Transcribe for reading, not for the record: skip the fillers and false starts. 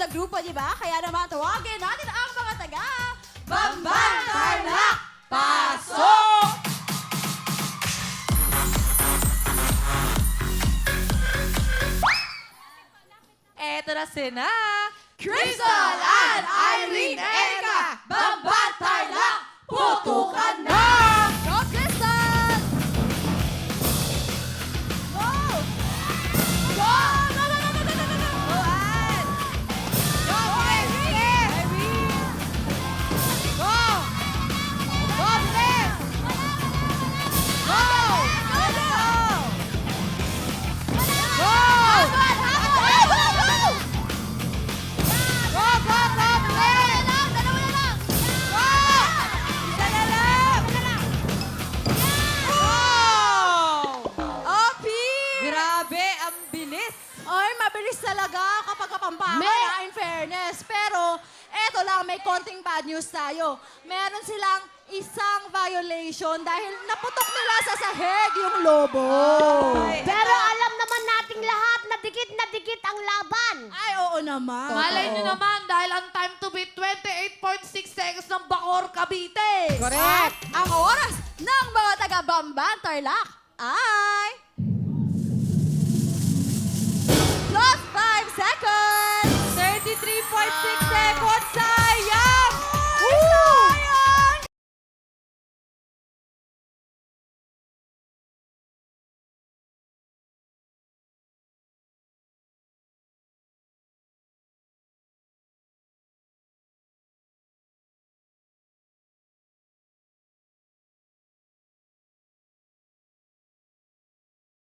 na grupo, di ba? Kaya naman tawagin natin ang mga taga Bamban Tarlac! Pasok! Eto na sina Crystal and Irene Erica! Bamban Tarlac! Putukan na! Go, Crystal! Go! Go! Go, go, go, go, go, go, go, go! Go, Ann! Go, Irene! Irene! Go! Go, Bless! Go! Go, go! Go! Habol! Habol! Go, go, go! Go, go, go, Bless! Dalawa na lang! Go! Isa na lang! Opi! Grabe, ang bilis! Ay, mabilis talaga kapag kapampanga, in fairness. Pero, eto lang, may konting bad news tayo. Meron silang isang violation dahil naputok nila sa sahig yung lobo. Pero alam naman nating lahat na dikit ang laban. Ay, oo naman. Malay nyo naman dahil ang time to beat 28.6 seconds ng Bacor, Cavite. Correct. Ang oras ng mga taga-Bamban Tarlac ay